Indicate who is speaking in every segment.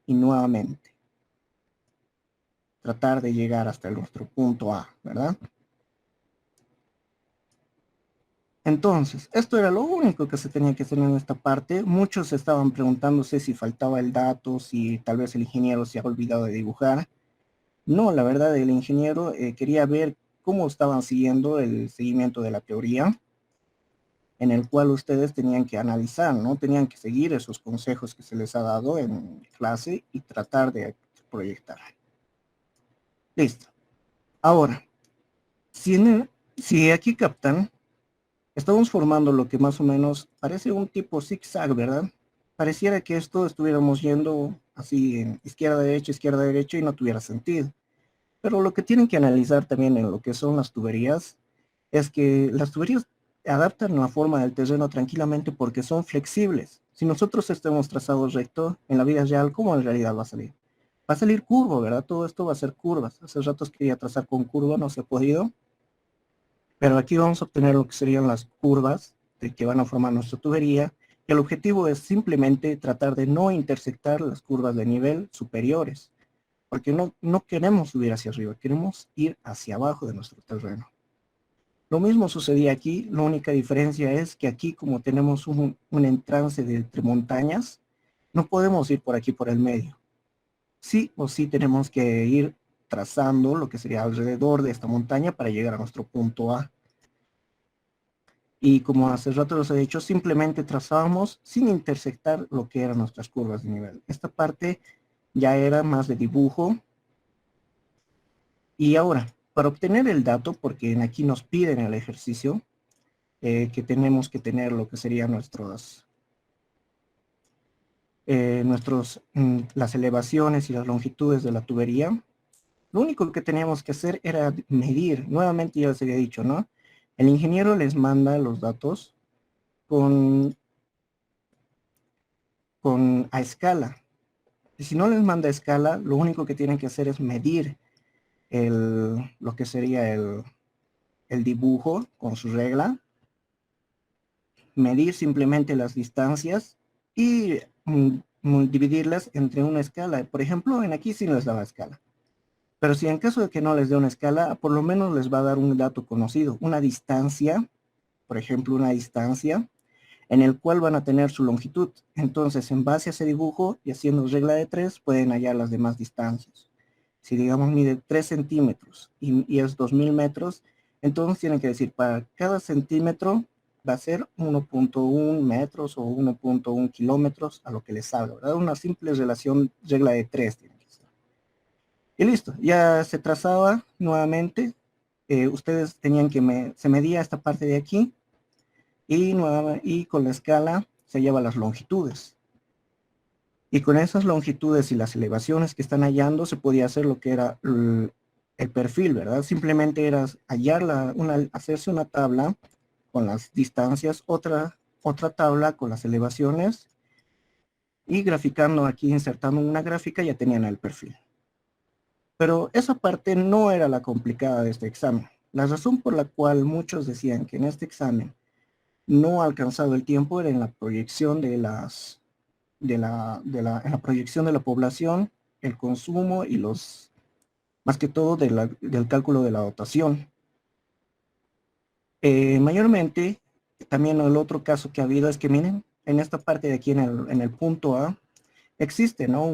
Speaker 1: y nuevamente tratar de llegar hasta nuestro punto A, ¿verdad? Entonces, esto era lo único que se tenía que hacer en esta parte. Muchos estaban preguntándose si faltaba el dato, si tal vez el ingeniero se ha olvidado de dibujar. No, la verdad, el ingeniero quería ver cómo estaban siguiendo el seguimiento de la teoría, en el cual ustedes tenían que analizar, ¿no? Tenían que seguir esos consejos que se les ha dado en clase y tratar de proyectar. Listo. Ahora, si aquí captan, estamos formando lo que más o menos parece un tipo zigzag, ¿verdad? Pareciera que esto estuviéramos yendo así en izquierda, derecha y no tuviera sentido. Pero lo que tienen que analizar también en lo que son las tuberías es que las tuberías adaptan la forma del terreno tranquilamente porque son flexibles. Si nosotros estemos trazados recto en la vida real, ¿cómo en realidad va a salir? Va a salir curvo, ¿verdad? Todo esto va a ser curvas. Hace ratos quería trazar con curva, no se ha podido. Pero aquí vamos a obtener lo que serían las curvas que van a formar nuestra tubería. Y el objetivo es simplemente tratar de no intersectar las curvas de nivel superiores. Porque no queremos subir hacia arriba, queremos ir hacia abajo de nuestro terreno. Lo mismo sucedía aquí, la única diferencia es que aquí como tenemos un entrance de entre montañas, no podemos ir por aquí por el medio. Sí o sí tenemos que ir trazando lo que sería alrededor de esta montaña para llegar a nuestro punto A. Y como hace rato los he dicho, simplemente trazábamos sin intersectar lo que eran nuestras curvas de nivel. Esta parte ya era más de dibujo. Y ahora, para obtener el dato, porque aquí nos piden el ejercicio, que tenemos que tener lo que serían las elevaciones y las longitudes de la tubería. Lo único que teníamos que hacer era medir. Nuevamente ya les había dicho, ¿no? El ingeniero les manda los datos a escala. Y si no les manda a escala, lo único que tienen que hacer es medir lo que sería el dibujo con su regla, medir simplemente las distancias y dividirlas entre una escala. Por ejemplo, en aquí sí les daba escala. Pero si en caso de que no les dé una escala, por lo menos les va a dar un dato conocido, una distancia, por ejemplo, una distancia en el cual van a tener su longitud. Entonces, en base a ese dibujo y haciendo regla de 3, pueden hallar las demás distancias. Si digamos mide 3 centímetros y es 2000 metros, entonces tienen que decir para cada centímetro va a ser 1.1 metros o 1.1 kilómetros a lo que les salga, ¿verdad? Una simple relación, regla de 3 tiene que ser. Y listo, ya se trazaba nuevamente. Ustedes tenían que, se medía esta parte de aquí y con la escala se lleva las longitudes. Y con esas longitudes y las elevaciones que están hallando se podía hacer lo que era el perfil, ¿verdad? Simplemente era hacerse una tabla con las distancias, otra tabla con las elevaciones y graficando aquí, insertando una gráfica, ya tenían el perfil. Pero esa parte no era la complicada de este examen. La razón por la cual muchos decían que en este examen no ha alcanzado el tiempo era en la proyección en la proyección de la población, el consumo y más que todo del cálculo de la dotación. Mayormente, también el otro caso que ha habido es que miren, en esta parte de aquí en el punto A, existe, ¿no?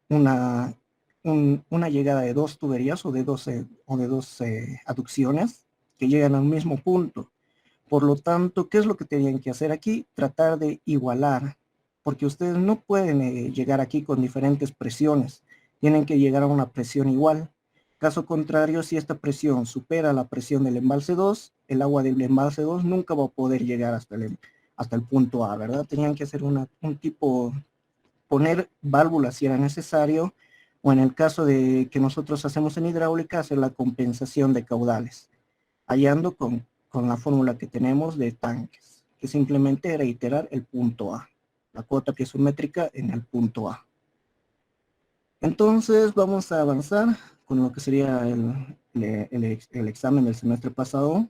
Speaker 1: Una llegada de dos tuberías o de dos aducciones que llegan al mismo punto. Por lo tanto, ¿qué es lo que tenían que hacer aquí? Tratar de igualar, porque ustedes no pueden llegar aquí con diferentes presiones, tienen que llegar a una presión igual. Caso contrario, si esta presión supera la presión del embalse 2, el agua del embalse 2 nunca va a poder llegar hasta el punto A, ¿verdad? Tenían que hacer un tipo, poner válvulas si era necesario, o en el caso de que nosotros hacemos en hidráulica, hacer la compensación de caudales, hallando con la fórmula que tenemos de tanques, que simplemente era iterar el punto A, la cuota piezométrica en el punto A. Entonces vamos a avanzar con lo que sería el examen del semestre pasado.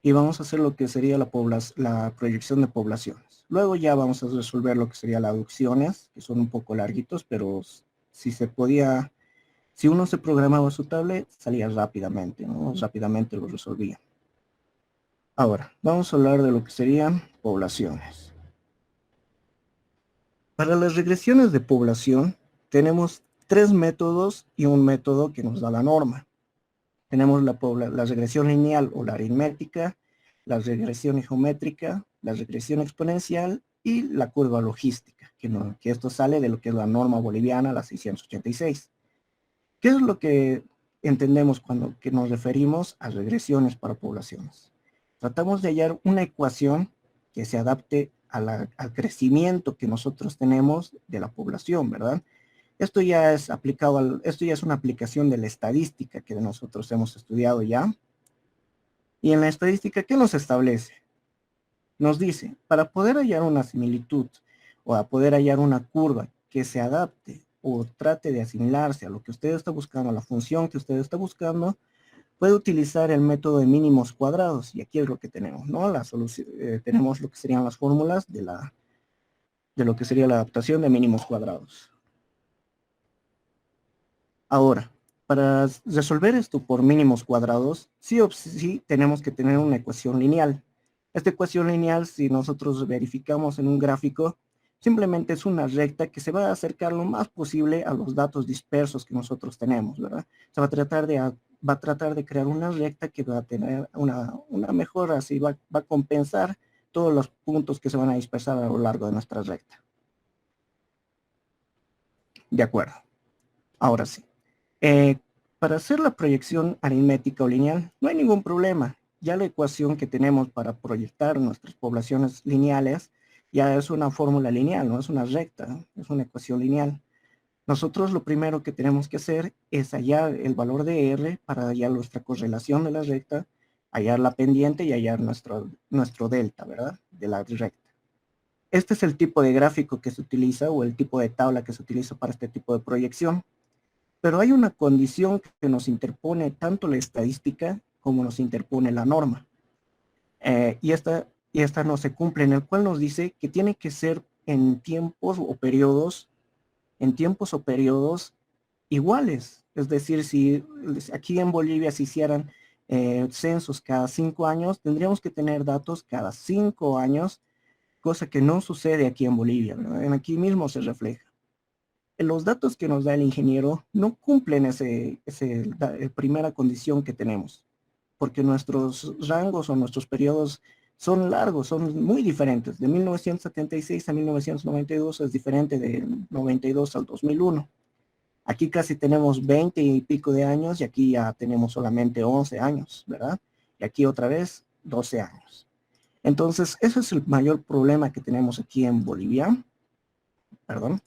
Speaker 1: y vamos a hacer lo que sería la proyección de poblaciones. Luego ya vamos a resolver lo que sería las aducciones, que son un poco larguitos, pero si se podía, si uno se programaba su tablet, salía rápidamente, ¿no? Rápidamente lo resolvía. Ahora, vamos a hablar de lo que serían poblaciones. Para las regresiones de población, tenemos tres métodos y un método que nos da la norma. Tenemos la regresión lineal o la aritmética, la regresión geométrica, la regresión exponencial y la curva logística, que esto sale de lo que es la norma boliviana, la 686. ¿Qué es lo que entendemos cuando que nos referimos a regresiones para poblaciones? Tratamos de hallar una ecuación que se adapte al crecimiento que nosotros tenemos de la población, ¿verdad? Esto ya es esto ya es una aplicación de la estadística que nosotros hemos estudiado ya. Y en la estadística, ¿qué nos establece? Nos dice, para poder hallar una similitud o a poder hallar una curva que se adapte o trate de asimilarse a lo que usted está buscando, a la función que usted está buscando, puede utilizar el método de mínimos cuadrados. Y aquí es lo que tenemos, ¿no? La solución, tenemos lo que serían las fórmulas de lo que sería la adaptación de mínimos cuadrados. Ahora, para resolver esto por mínimos cuadrados, sí o sí tenemos que tener una ecuación lineal. Esta ecuación lineal, si nosotros verificamos en un gráfico, simplemente es una recta que se va a acercar lo más posible a los datos dispersos que nosotros tenemos, ¿verdad? Se va a tratar de crear una recta que va a tener una mejora, así va a compensar todos los puntos que se van a dispersar a lo largo de nuestra recta. De acuerdo. Ahora sí. Para hacer la proyección aritmética o lineal, no hay ningún problema. Ya la ecuación que tenemos para proyectar nuestras poblaciones lineales ya es una fórmula lineal, no es una recta, ¿no? Es una ecuación lineal. Nosotros lo primero que tenemos que hacer es hallar el valor de R para hallar nuestra correlación de la recta, hallar la pendiente y hallar nuestro delta, ¿verdad? De la recta. Este es el tipo de gráfico que se utiliza o el tipo de tabla que se utiliza para este tipo de proyección. Pero hay una condición que nos interpone tanto la estadística como nos interpone la norma. Y esta no se cumple, en el cual nos dice que tiene que ser en tiempos o periodos iguales. Es decir, si aquí en Bolivia se hicieran censos cada 5 años, tendríamos que tener datos cada 5 años, cosa que no sucede aquí en Bolivia, ¿verdad? Aquí mismo se refleja. Los datos que nos da el ingeniero no cumplen la primera condición que tenemos, porque nuestros rangos o nuestros periodos son largos, son muy diferentes. De 1976 a 1992 es diferente de 92 al 2001. Aquí casi tenemos 20 y pico de años y aquí ya tenemos solamente 11 años, ¿verdad? Y aquí otra vez 12 años. Entonces, ese es el mayor problema que tenemos aquí en Bolivia. Perdón.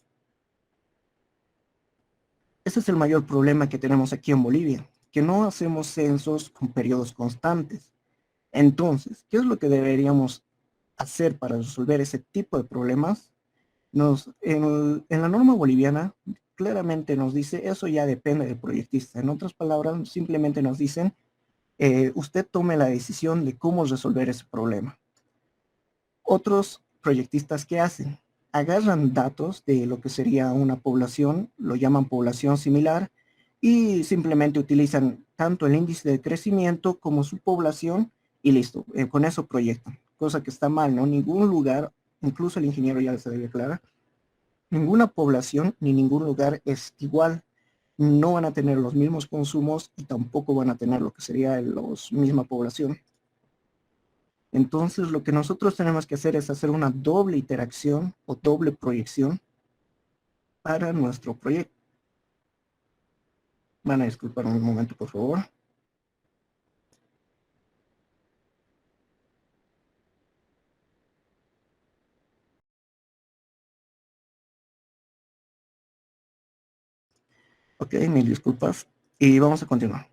Speaker 1: Ese es el mayor problema que tenemos aquí en Bolivia, que no hacemos censos con periodos constantes. Entonces, ¿qué es lo que deberíamos hacer para resolver ese tipo de problemas? En la norma boliviana claramente nos dice, eso ya depende del proyectista. En otras palabras, simplemente nos dicen, usted tome la decisión de cómo resolver ese problema. Otros proyectistas, ¿qué hacen? Agarran datos de lo que sería una población, lo llaman población similar, y simplemente utilizan tanto el índice de crecimiento como su población, y listo, con eso proyectan. Cosa que está mal, ¿no? Ningún lugar, incluso el ingeniero ya se debe aclarar, ninguna población ni ningún lugar es igual. No van a tener los mismos consumos y tampoco van a tener lo que sería la misma población. Entonces, lo que nosotros tenemos que hacer es hacer una doble interacción o doble proyección para nuestro proyecto. Van a disculpar un momento, por favor. Ok, mil disculpas. Y vamos a continuar.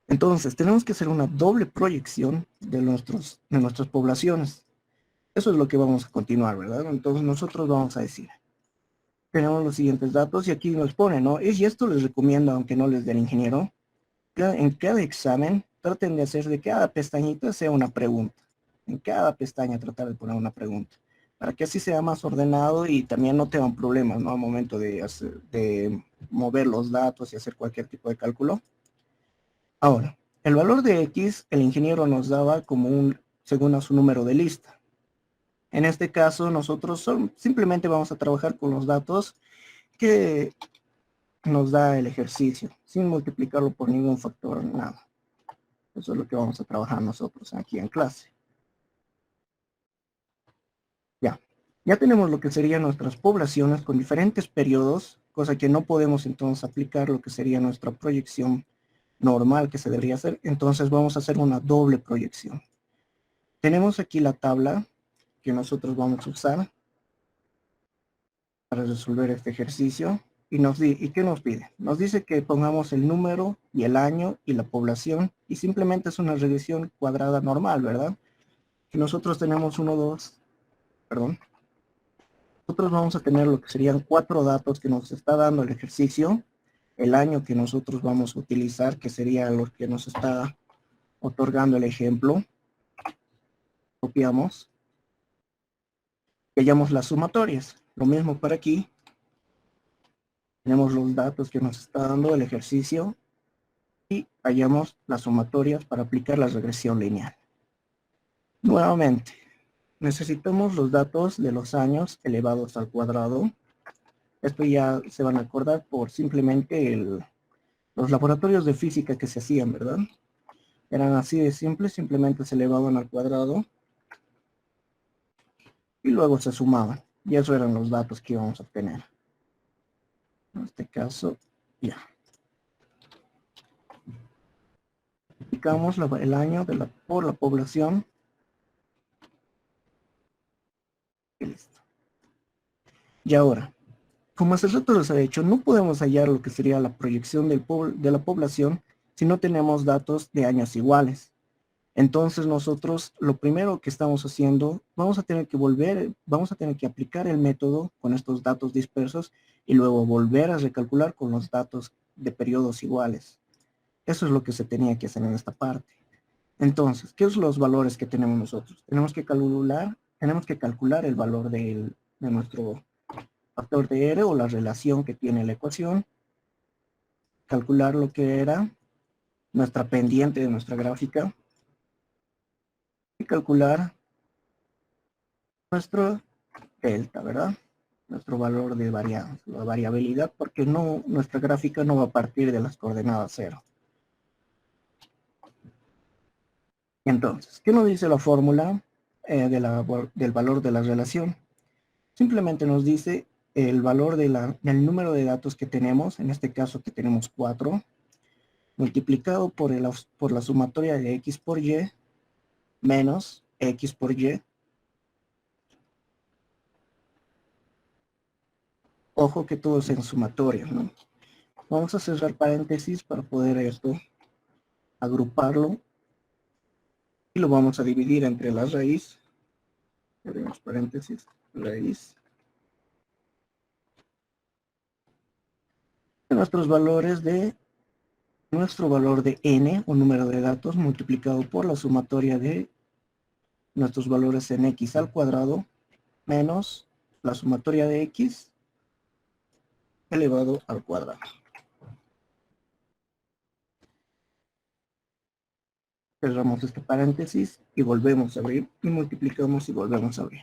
Speaker 1: Entonces, tenemos que hacer una doble proyección de nuestras poblaciones. Eso es lo que vamos a continuar, ¿verdad? Entonces, nosotros vamos a decir, tenemos los siguientes datos y aquí nos pone, ¿no? Y esto les recomiendo, aunque no les dé el ingeniero, en cada examen traten de hacer de cada pestañita sea una pregunta. En cada pestaña tratar de poner una pregunta, para que así sea más ordenado y también no tengan problemas, ¿no? Al momento de mover los datos y hacer cualquier tipo de cálculo. Ahora, el valor de X, el ingeniero nos daba como según a su número de lista. En este caso, nosotros simplemente vamos a trabajar con los datos que nos da el ejercicio, sin multiplicarlo por ningún factor, nada. Eso es lo que vamos a trabajar nosotros aquí en clase. Ya tenemos lo que serían nuestras poblaciones con diferentes periodos, cosa que no podemos entonces aplicar lo que sería nuestra proyección normal que se debería hacer. Entonces vamos a hacer una doble proyección. Tenemos aquí la tabla que nosotros vamos a usar para resolver este ejercicio. ¿Y qué nos pide? Nos dice que pongamos el número y el año y la población, y simplemente es una regresión cuadrada normal, ¿verdad? Que nosotros tenemos nosotros vamos a tener lo que serían 4 datos que nos está dando el ejercicio, el año que nosotros vamos a utilizar, que sería lo que nos está otorgando el ejemplo. Copiamos, y hallamos las sumatorias. Lo mismo para aquí. Tenemos los datos que nos está dando el ejercicio y hallamos las sumatorias para aplicar la regresión lineal. Nuevamente, necesitamos los datos de los años elevados al cuadrado. Esto ya se van a acordar por simplemente los laboratorios de física que se hacían, ¿verdad? Eran así de simples, simplemente se elevaban al cuadrado y luego se sumaban. Y eso eran los datos que íbamos a obtener. En este caso, ya. Aplicamos el año por la población. Y listo. Y ahora, como hace rato les he dicho, no podemos hallar lo que sería la proyección de la población si no tenemos datos de años iguales. Entonces nosotros lo primero que estamos haciendo, vamos a tener que aplicar el método con estos datos dispersos y luego volver a recalcular con los datos de periodos iguales. Eso es lo que se tenía que hacer en esta parte. Entonces, ¿qué son los valores que tenemos nosotros? Tenemos que calcular el valor de nuestro factor de R o la relación que tiene la ecuación, calcular lo que era nuestra pendiente de nuestra gráfica y calcular nuestro delta, ¿verdad? Nuestro valor de varianza, la variabilidad, porque nuestra gráfica no va a partir de las coordenadas cero. Entonces, ¿qué nos dice la fórmula del valor de la relación? Simplemente nos dice el valor del número de datos que tenemos, en este caso que tenemos 4, multiplicado por la sumatoria de x por y, menos x por y. Ojo que todo es en sumatoria, ¿no? Vamos a cerrar paréntesis para poder esto agruparlo y lo vamos a dividir entre la raíz. Abrimos paréntesis, raíz. De nuestros valores de nuestro valor de n, un número de datos, multiplicado por la sumatoria de nuestros valores en x al cuadrado, menos la sumatoria de x elevado al cuadrado. Cerramos este paréntesis y volvemos a abrir y multiplicamos y volvemos a abrir.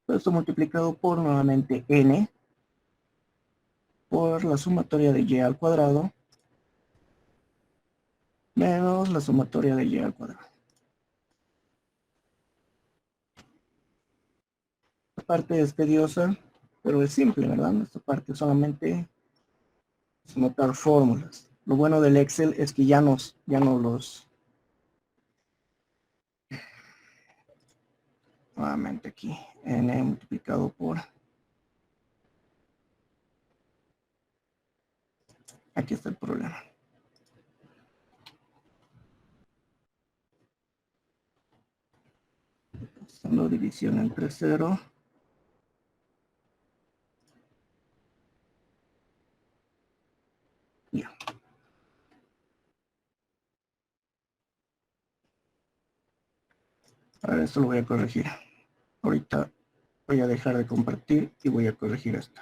Speaker 1: Esto multiplicado por nuevamente n por la sumatoria de y al cuadrado menos la sumatoria de y al cuadrado. Esta parte es tediosa, pero es simple, ¿verdad? Esta parte solamente es anotar fórmulas. Lo bueno del Excel es que ya no los... Nuevamente aquí, n multiplicado por... Aquí está el problema. Haciendo división entre 0. Ya. Ahora esto lo voy a corregir. Ahorita voy a dejar de compartir y voy a corregir esto.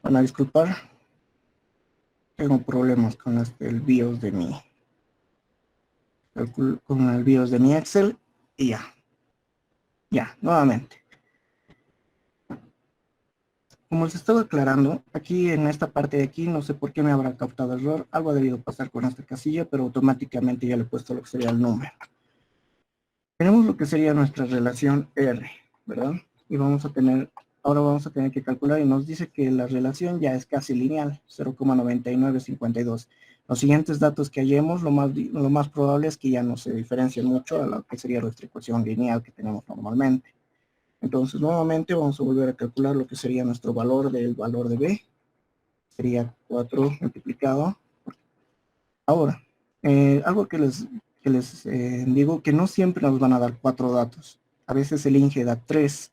Speaker 1: Van a disculpar, tengo problemas con el BIOS de con el BIOS de mi Excel y ya, nuevamente. Como les estaba aclarando, aquí en esta parte de aquí, no sé por qué me habrá captado error, algo ha debido pasar con esta casilla, pero automáticamente ya le he puesto lo que sería el número. Tenemos lo que sería nuestra relación R, ¿verdad? Y ahora vamos a tener que calcular y nos dice que la relación ya es casi lineal, 0,9952. Los siguientes datos que hallemos, lo más probable es que ya no se diferencien mucho a lo que sería nuestra ecuación lineal que tenemos normalmente. Entonces, nuevamente vamos a volver a calcular lo que sería nuestro valor del valor de B. Sería 4 multiplicado. Ahora, algo que les digo, que no siempre nos van a dar 4 datos. A veces el INGE da 3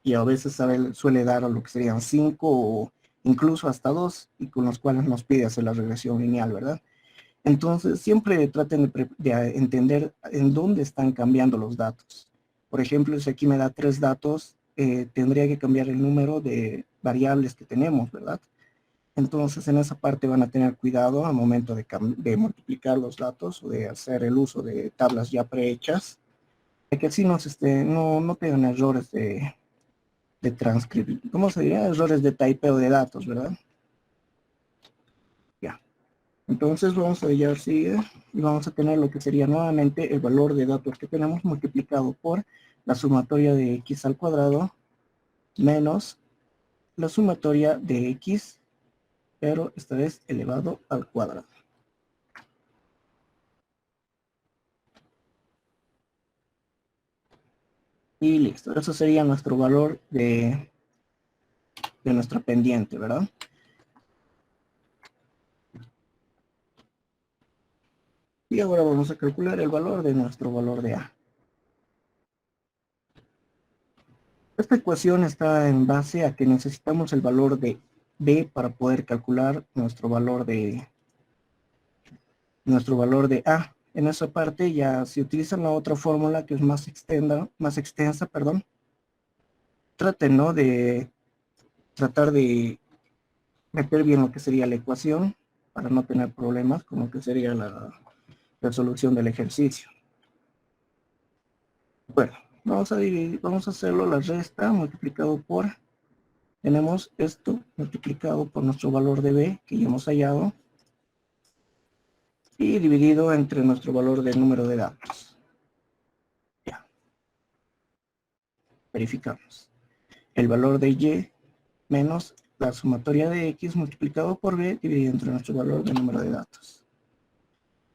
Speaker 1: y a veces suele dar a lo que serían 5 o incluso hasta 2 y con los cuales nos pide hacer la regresión lineal, ¿verdad? Entonces, siempre traten de entender en dónde están cambiando los datos. Por ejemplo, si aquí me da 3 datos, tendría que cambiar el número de variables que tenemos, ¿verdad? Entonces, en esa parte van a tener cuidado al momento de multiplicar los datos o de hacer el uso de tablas ya prehechas, de que así no tengan errores de transcribir, ¿cómo se diría? Errores de typeo de datos, ¿verdad? Ya. Entonces vamos a ver sigue y vamos a tener lo que sería nuevamente el valor de datos que tenemos multiplicado por la sumatoria de x al cuadrado menos la sumatoria de x, pero esta vez elevado al cuadrado. Y listo, eso sería nuestro valor de nuestra pendiente, ¿verdad? Y ahora vamos a calcular el valor de nuestro valor de A. Esta ecuación está en base a que necesitamos el valor de B para poder calcular nuestro valor de A. En esa parte ya se utiliza la otra fórmula que es más extensa, perdón. Traten, ¿no?, de tratar de meter bien lo que sería la ecuación para no tener problemas con lo que sería la resolución del ejercicio. Bueno, vamos a hacerlo la resta multiplicado por, tenemos esto multiplicado por nuestro valor de B que ya hemos hallado y dividido entre nuestro valor del número de datos. Ya, verificamos. El valor de Y menos la sumatoria de X multiplicado por B dividido entre nuestro valor del número de datos.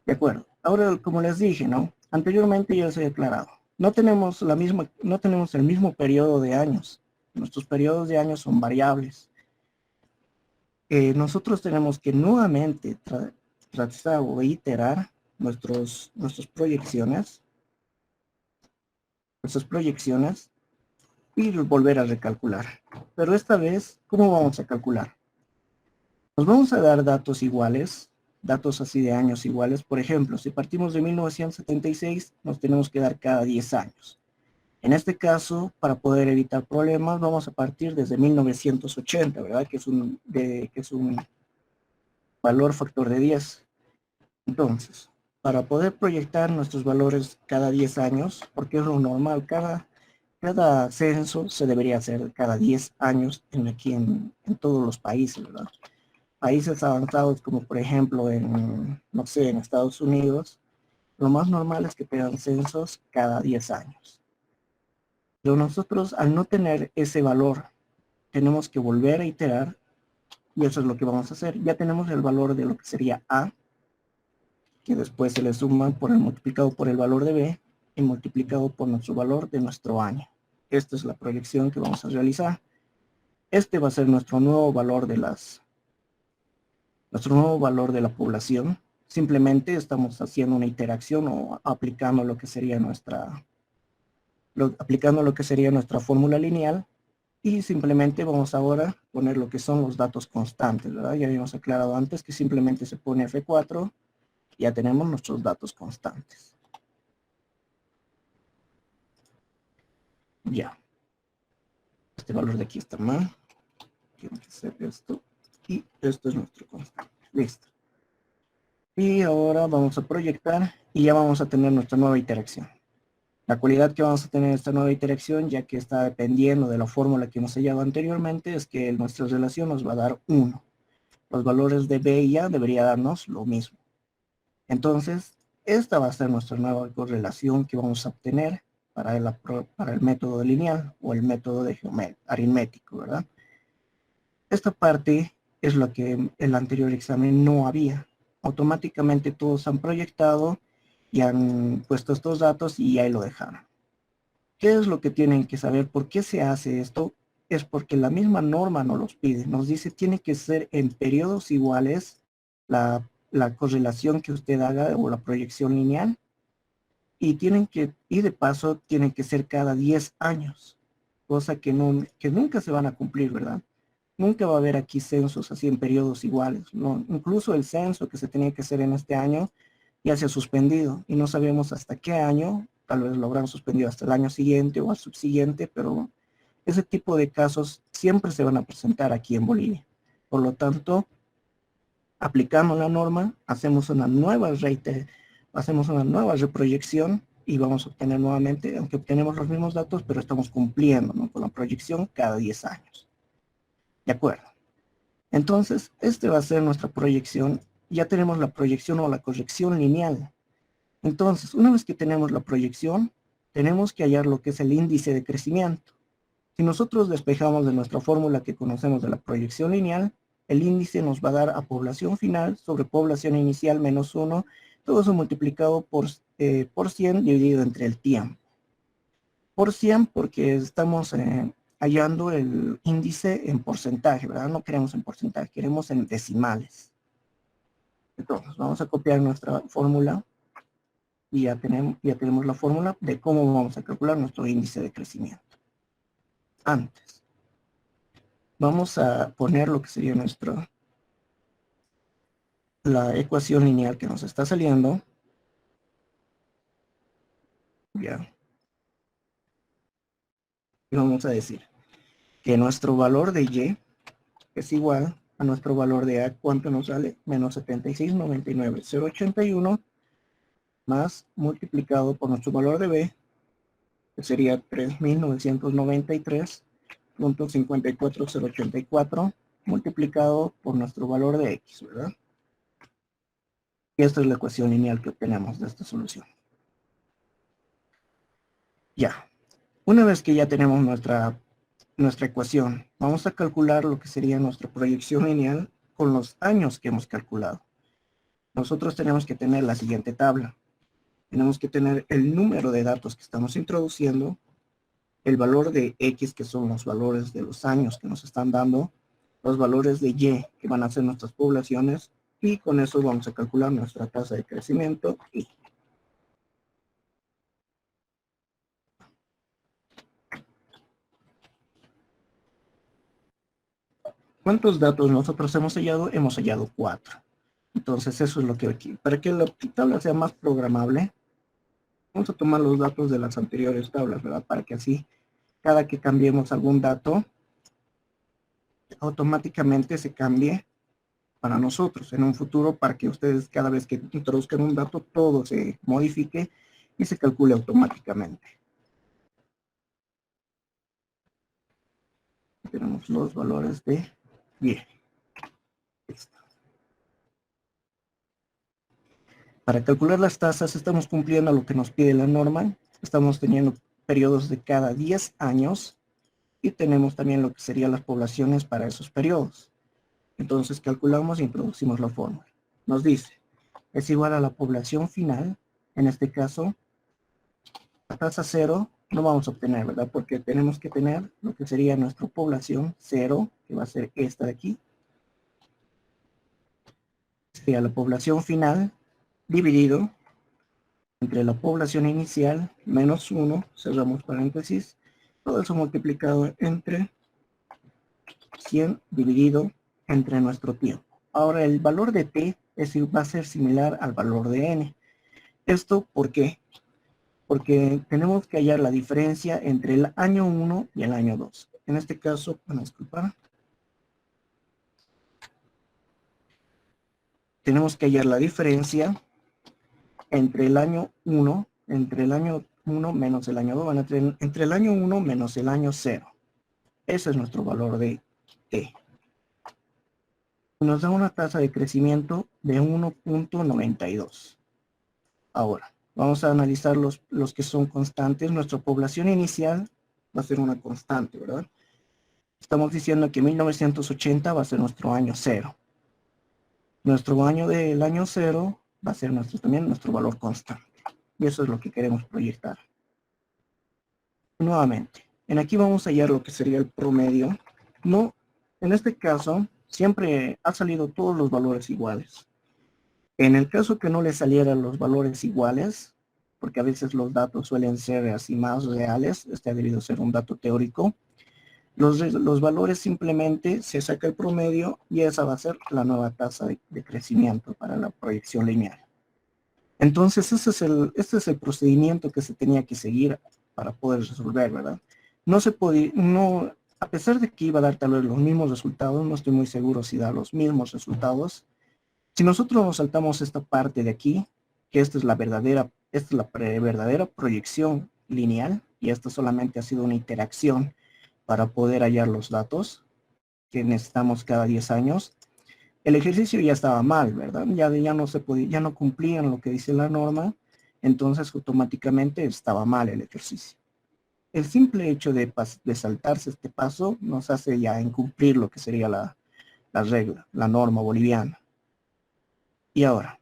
Speaker 1: De acuerdo. Ahora, como les dije, ¿no? Anteriormente ya les he aclarado. No tenemos el mismo periodo de años. Nuestros periodos de años son variables. Nosotros tenemos que nuevamente tratar o iterar nuestras proyecciones y volver a recalcular. Pero esta vez, ¿cómo vamos a calcular? Nos vamos a dar datos iguales, datos así de años iguales. Por ejemplo, si partimos de 1976, nos tenemos que dar cada 10 años. En este caso, para poder evitar problemas, vamos a partir desde 1980, ¿verdad? Que es un valor factor de 10. Entonces, para poder proyectar nuestros valores cada 10 años, porque es lo normal, cada censo se debería hacer cada 10 años aquí en todos los países, ¿verdad? países avanzados como por ejemplo en, no sé, en Estados Unidos, lo más normal es que tengan censos cada 10 años. Pero nosotros, al no tener ese valor, tenemos que volver a iterar y eso es lo que vamos a hacer. Ya tenemos el valor de lo que sería A, que después se le suma por el multiplicado por el valor de B y multiplicado por nuestro valor de nuestro año. Esta es la proyección que vamos a realizar. Este va a ser nuestro nuevo valor de la población. Simplemente estamos haciendo una interacción o aplicando lo que sería nuestra fórmula lineal y simplemente vamos ahora a poner lo que son los datos constantes, ¿verdad? Ya habíamos aclarado antes que simplemente se pone F4, ya tenemos nuestros datos constantes. Ya. Este valor de aquí está mal. Tiene que ser esto. Y esto es nuestro constante. Listo. Y ahora vamos a proyectar y ya vamos a tener nuestra nueva interacción. La cualidad que vamos a tener esta nueva interacción, ya que está dependiendo de la fórmula que hemos hallado anteriormente, es que nuestra relación nos va a dar 1. Los valores de B y A debería darnos lo mismo. Entonces, esta va a ser nuestra nueva correlación que vamos a obtener para el método lineal o el método de aritmético, ¿verdad? Esta parte es lo que en el anterior examen no había. Automáticamente todos han proyectado y han puesto estos datos y ahí lo dejaron. ¿Qué es lo que tienen que saber? ¿Por qué se hace esto? Es porque la misma norma nos los pide. Nos dice tiene que ser en periodos iguales la correlación que usted haga o la proyección lineal y de paso tienen que ser cada 10 años, cosa que nunca se van a cumplir, ¿verdad? Nunca va a haber aquí censos así en periodos iguales, ¿no? Incluso el censo que se tenía que hacer en este año ya se ha suspendido y no sabemos hasta qué año, tal vez lo habrán suspendido hasta el año siguiente o al subsiguiente, pero ese tipo de casos siempre se van a presentar aquí en Bolivia. Por lo tanto, aplicamos la norma, hacemos una nueva reproyección y vamos a obtener nuevamente, aunque obtenemos los mismos datos, pero estamos cumpliendo, ¿no?, con la proyección cada 10 años. ¿De acuerdo? Entonces, este va a ser nuestra proyección. Ya tenemos la proyección o la corrección lineal. Entonces, una vez que tenemos la proyección, tenemos que hallar lo que es el índice de crecimiento. Si nosotros despejamos de nuestra fórmula que conocemos de la proyección lineal, el índice nos va a dar a población final sobre población inicial menos 1, todo eso multiplicado por 100 dividido entre el tiempo. Por 100 porque estamos hallando el índice en porcentaje, ¿verdad? No queremos en porcentaje, queremos en decimales. Entonces, vamos a copiar nuestra fórmula y ya tenemos la fórmula de cómo vamos a calcular nuestro índice de crecimiento. Antes, vamos a poner lo que sería la ecuación lineal que nos está saliendo. Ya. Y vamos a decir que nuestro valor de Y es igual a nuestro valor de A. ¿Cuánto nos sale? Menos 76,99,081 más multiplicado por nuestro valor de B, que sería 3.993.54084 multiplicado por nuestro valor de X, ¿verdad? Y esta es la ecuación lineal que obtenemos de esta solución. Ya. Una vez que ya tenemos nuestra ecuación, vamos a calcular lo que sería nuestra proyección lineal con los años que hemos calculado. Nosotros tenemos que tener la siguiente tabla. Tenemos que tener el número de datos que estamos introduciendo, el valor de X, que son los valores de los años que nos están dando, los valores de Y, que van a ser nuestras poblaciones, y con eso vamos a calcular nuestra tasa de crecimiento. Y ¿cuántos datos nosotros hemos hallado? Hemos hallado 4. Entonces eso es lo que aquí. Para que la tabla sea más programable, vamos a tomar los datos de las anteriores tablas, ¿verdad? Para que así, cada que cambiemos algún dato, automáticamente se cambie para nosotros en un futuro, para que ustedes cada vez que introduzcan un dato, todo se modifique y se calcule automáticamente. Tenemos los valores de Y. Listo. Para calcular las tasas estamos cumpliendo lo que nos pide la norma. Estamos teniendo periodos de cada 10 años y tenemos también lo que serían las poblaciones para esos periodos. Entonces calculamos e introducimos la fórmula. Nos dice, es igual a la población final, en este caso, la tasa 0 no vamos a obtener, ¿verdad? Porque tenemos que tener lo que sería nuestra población 0, que va a ser esta de aquí. Sería la población final dividido entre la población inicial menos 1, cerramos paréntesis, todo eso multiplicado entre 100 dividido entre nuestro tiempo. Ahora el valor de t va a ser similar al valor de n. ¿Esto por qué? Porque tenemos que hallar la diferencia entre el año 1 y el año 2. En este caso, bueno, disculpar, tenemos que hallar la diferencia entre el año 1, menos el año 2, entre el año 1 menos el año 0. Ese es nuestro valor de t. Nos da una tasa de crecimiento de 1.92. Ahora, vamos a analizar los que son constantes. Nuestra población inicial va a ser una constante, ¿verdad? Estamos diciendo que 1980 va a ser nuestro año 0. Nuestro año del año 0 va a ser también nuestro valor constante. Y eso es lo que queremos proyectar. Nuevamente, en aquí vamos a hallar lo que sería el promedio. No, en este caso, siempre ha salido todos los valores iguales. En el caso que no le salieran los valores iguales, porque a veces los datos suelen ser así más reales, este ha debido ser un dato teórico, los valores simplemente se saca el promedio y esa va a ser la nueva tasa de crecimiento para la proyección lineal. Entonces este es el procedimiento que se tenía que seguir para poder resolver, ¿verdad? No se podía, a pesar de que iba a dar tal vez los mismos resultados, no estoy muy seguro si da los mismos resultados. Si nosotros nos saltamos esta parte de aquí, que esta es la verdadera proyección lineal, y esto solamente ha sido una interacción para poder hallar los datos que necesitamos cada 10 años, el ejercicio ya estaba mal, ¿verdad? Ya no se podía, ya no cumplían lo que dice la norma, entonces automáticamente estaba mal el ejercicio. El simple hecho de saltarse este paso nos hace ya incumplir lo que sería la regla, la norma boliviana. Y ahora,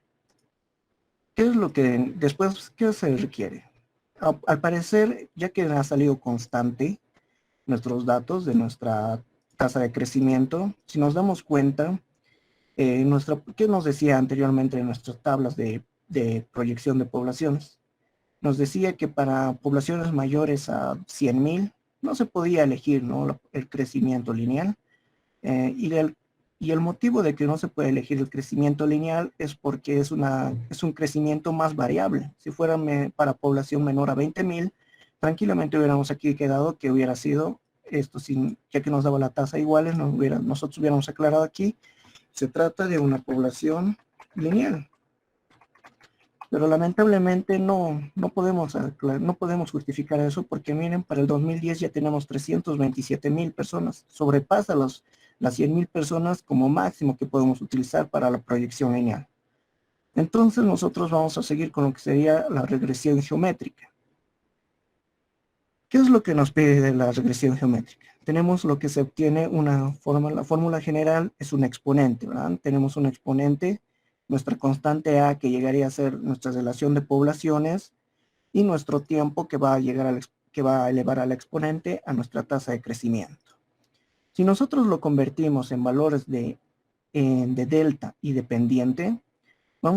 Speaker 1: ¿qué es lo que después, qué se requiere? Al parecer, ya que ha salido constante nuestros datos de nuestra tasa de crecimiento, si nos damos cuenta, ¿qué nos decía anteriormente en nuestras tablas de proyección de poblaciones? Nos decía que para poblaciones mayores a 100.000 no se podía elegir, ¿no?, el crecimiento lineal, y el motivo de que no se puede elegir el crecimiento lineal es porque es un crecimiento más variable. Si fuera para población menor a 20.000, tranquilamente hubiéramos aquí quedado que hubiera sido esto, ya que nos daba la tasa iguales, nosotros hubiéramos aclarado aquí, se trata de una población lineal. Pero lamentablemente no podemos justificar eso porque miren, para el 2010 ya tenemos 327.000 personas. Sobrepasa las 100.000 personas como máximo que podemos utilizar para la proyección lineal. Entonces nosotros vamos a seguir con lo que sería la regresión geométrica. ¿Qué es lo que nos pide de la regresión geométrica? Tenemos lo que se obtiene la fórmula general es un exponente, ¿verdad? Tenemos un exponente, nuestra constante A que llegaría a ser nuestra relación de poblaciones y nuestro tiempo que va a elevar al exponente a nuestra tasa de crecimiento. Si nosotros lo convertimos en valores de delta y de pendiente,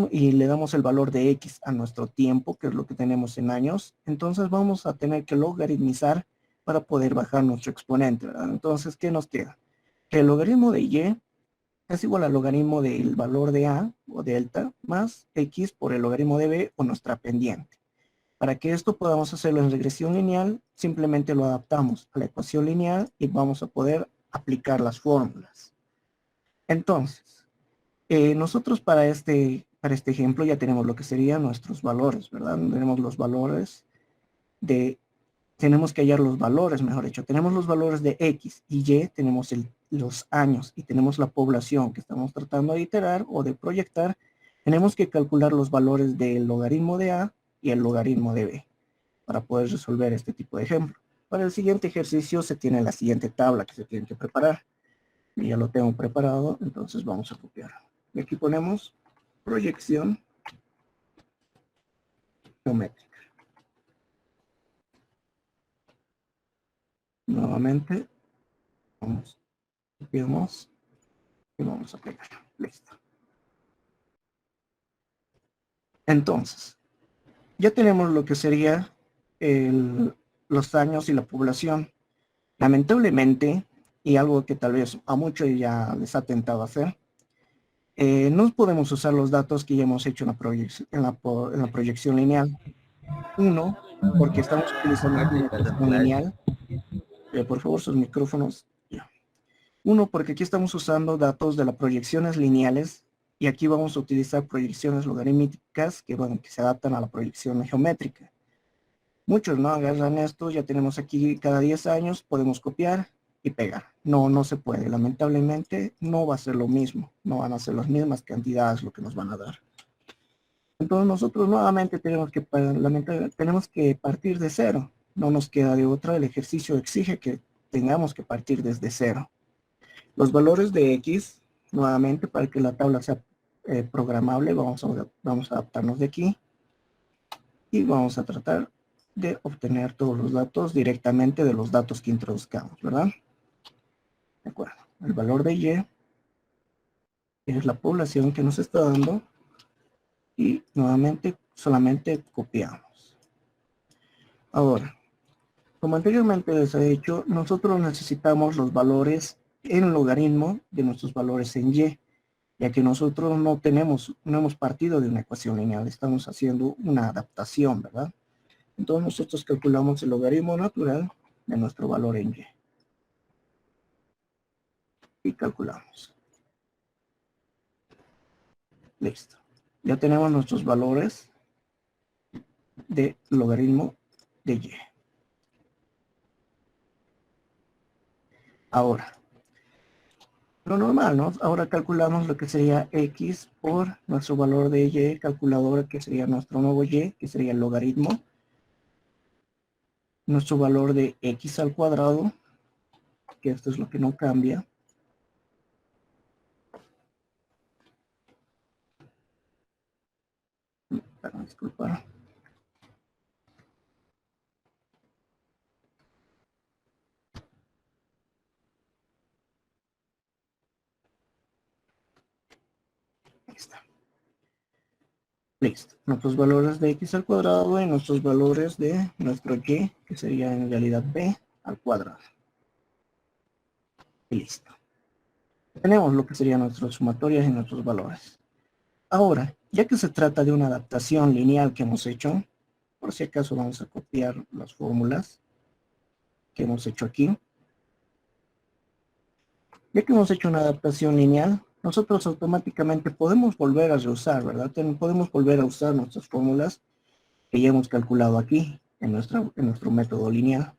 Speaker 1: y le damos el valor de x a nuestro tiempo, que es lo que tenemos en años, entonces vamos a tener que logaritmizar para poder bajar nuestro exponente, ¿verdad? Entonces, ¿qué nos queda? Que el logaritmo de y es igual al logaritmo del valor de a o delta más x por el logaritmo de b o nuestra pendiente. Para que esto podamos hacerlo en regresión lineal, simplemente lo adaptamos a la ecuación lineal y vamos a poder aplicar las fórmulas. Entonces, nosotros para este ejemplo ya tenemos lo que serían nuestros valores, ¿verdad? Tenemos los valores tenemos que hallar los valores, mejor dicho. Tenemos los valores de X y Y, tenemos los años y tenemos la población que estamos tratando de iterar o de proyectar. Tenemos que calcular los valores del logaritmo de A y el logaritmo de B para poder resolver este tipo de ejemplo. Para el siguiente ejercicio se tiene la siguiente tabla que se tiene que preparar. Y ya lo tengo preparado, entonces vamos a copiar. Y aquí ponemos proyección geométrica. Nuevamente, copiamos y vamos a pegar. Listo. Entonces, ya tenemos lo que sería los años y la población. Lamentablemente, y algo que tal vez a muchos ya les ha tentado hacer, no podemos usar los datos que ya hemos hecho en la proyección lineal. Uno, porque estamos utilizando aquí una ecuación lineal. Por favor, sus micrófonos. Ya. Uno, porque aquí estamos usando datos de las proyecciones lineales y aquí vamos a utilizar proyecciones logarítmicas que, bueno, que se adaptan a la proyección geométrica. Muchos no agarran esto, ya tenemos aquí cada 10 años, podemos copiar y pegar. No, no se puede. Lamentablemente no va a ser lo mismo. No van a ser las mismas cantidades lo que nos van a dar. Entonces nosotros nuevamente tenemos que partir de cero. No nos queda de otra. El ejercicio exige que tengamos que partir desde cero. Los valores de X, nuevamente para que la tabla sea programable, vamos a adaptarnos de aquí. Y vamos a tratar de obtener todos los datos directamente de los datos que introduzcamos, ¿verdad? De acuerdo. El valor de Y es la población que nos está dando y nuevamente solamente copiamos. Ahora, como anteriormente les he dicho, nosotros necesitamos los valores en logaritmo de nuestros valores en Y, ya que nosotros no hemos partido de una ecuación lineal, estamos haciendo una adaptación, ¿verdad? Entonces nosotros calculamos el logaritmo natural de nuestro valor en Y. Y calculamos. Listo. Ya tenemos nuestros valores de logaritmo de Y. Ahora, lo normal, ¿no? Ahora calculamos lo que sería X por nuestro valor de Y, calculadora que sería nuestro nuevo Y, que sería el logaritmo. Nuestro valor de X al cuadrado, que esto es lo que no cambia. Perdón, disculpa. Ahí está. Listo. Nuestros valores de X al cuadrado y nuestros valores de nuestro Y, que sería en realidad B al cuadrado. Y listo. Tenemos lo que serían nuestras sumatorias y nuestros valores. Ahora, ya que se trata de una adaptación lineal que hemos hecho, por si acaso vamos a copiar las fórmulas que hemos hecho aquí. Ya que hemos hecho una adaptación lineal, nosotros automáticamente podemos volver a reusar, ¿verdad? Podemos volver a usar nuestras fórmulas que ya hemos calculado aquí en nuestro método lineal.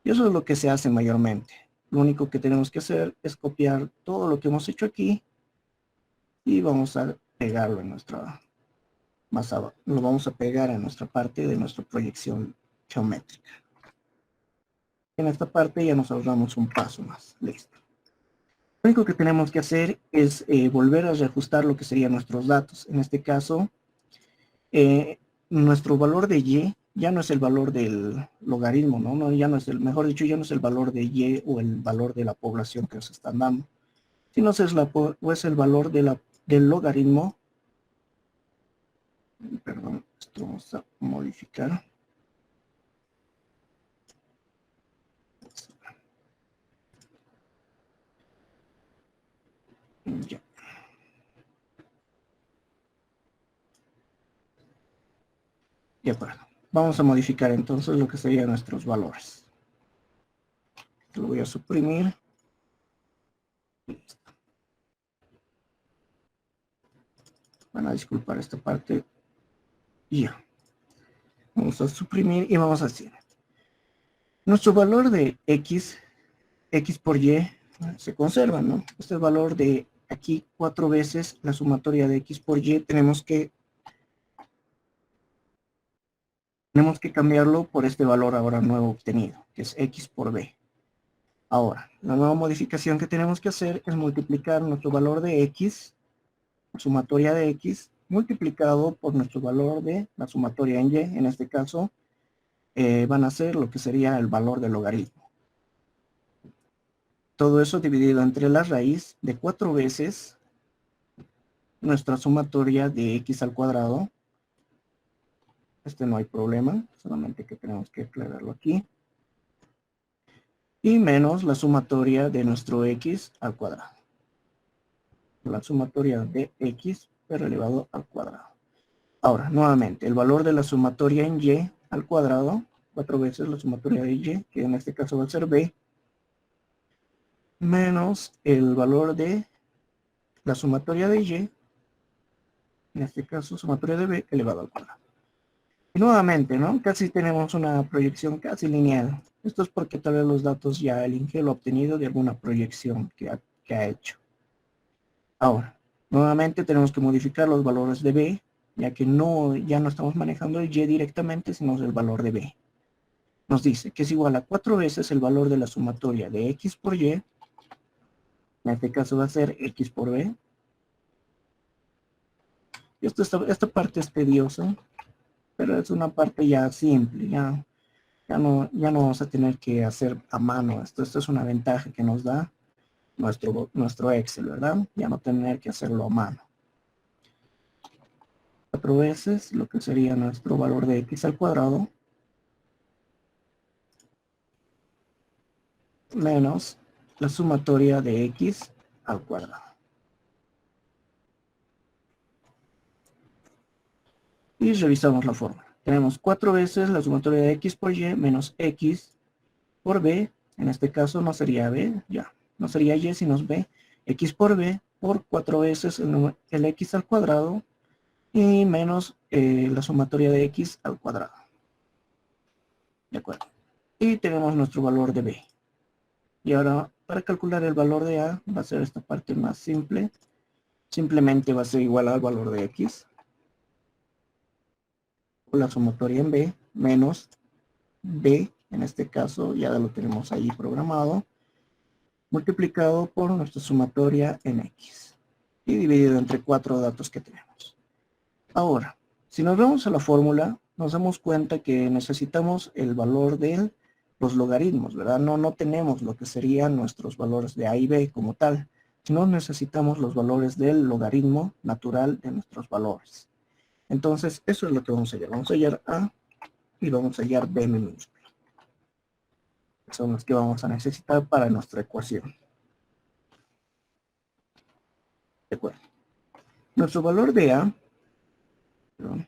Speaker 1: Y eso es lo que se hace mayormente. Lo único que tenemos que hacer es copiar todo lo que hemos hecho aquí y vamos a pegarlo en nuestra lo vamos a pegar en nuestra parte de nuestra proyección geométrica. En esta parte ya nos ahorramos un paso más. Listo. Lo único que tenemos que hacer es volver a reajustar lo que serían nuestros datos. En este caso, nuestro valor de Y ya no es el valor del logaritmo, ¿no? Ya no es mejor dicho, ya no es el valor de Y o el valor de la población que nos están dando, sino es el valor del logaritmo. Perdón, esto vamos a modificar. Ya. De acuerdo. Vamos a modificar entonces lo que serían nuestros valores. Lo voy a suprimir. Listo. Van a disculpar esta parte. Ya. Vamos a suprimir y vamos a hacer. Nuestro valor de X por Y se conserva, ¿no? Este valor de aquí 4 veces la sumatoria de x por y, tenemos que cambiarlo por este valor ahora nuevo obtenido, que es x por b. Ahora, la nueva modificación que tenemos que hacer es multiplicar nuestro valor de x, sumatoria de x, multiplicado por nuestro valor de la sumatoria en y. En este caso, van a ser lo que sería el valor del logaritmo. Todo eso dividido entre la raíz de 4 veces nuestra sumatoria de x al cuadrado. No hay problema, solamente que tenemos que aclararlo aquí. Y menos la sumatoria de nuestro x al cuadrado. La sumatoria de x pero elevado al cuadrado. Ahora, nuevamente, el valor de la sumatoria en y al cuadrado, 4 veces la sumatoria de y, que en este caso va a ser b, menos el valor de la sumatoria de y, en este caso sumatoria de b elevado al cuadrado. Y nuevamente, ¿no? Casi tenemos una proyección casi lineal. Esto es porque tal vez los datos ya el INGE lo ha obtenido de alguna proyección que ha hecho. Ahora, nuevamente tenemos que modificar los valores de b, ya que ya no estamos manejando el y directamente, sino el valor de b. Nos dice que es igual a 4 veces el valor de la sumatoria de x por y, en este caso va a ser x por b. Y esta parte es tediosa, pero es una parte ya simple, ya no vamos a tener que hacer a mano esto. Esto es una ventaja que nos da nuestro Excel, ¿verdad? Ya no tener que hacerlo a mano. 4 veces lo que sería nuestro valor de x al cuadrado menos la sumatoria de x al cuadrado. Y revisamos la fórmula. Tenemos 4 veces la sumatoria de x por y menos x por b. En este caso no sería b, ya. No sería y, sino b. X por b por 4 veces el x al cuadrado y menos la sumatoria de x al cuadrado. De acuerdo. Y tenemos nuestro valor de b. Y ahora, para calcular el valor de a, va a ser esta parte más simple. Simplemente va a ser igual al valor de x. O la sumatoria en b menos b, en este caso ya lo tenemos ahí programado, multiplicado por nuestra sumatoria en x. Y dividido entre 4 datos que tenemos. Ahora, si nos vamos a la fórmula, nos damos cuenta que necesitamos el valor de los logaritmos, ¿verdad? No tenemos lo que serían nuestros valores de a y b como tal, sino necesitamos los valores del logaritmo natural de nuestros valores. Entonces, eso es lo que vamos a hallar. Vamos a hallar a y vamos a hallar b minúscula. Son los que vamos a necesitar para nuestra ecuación. De acuerdo. Nuestro valor de a, perdón,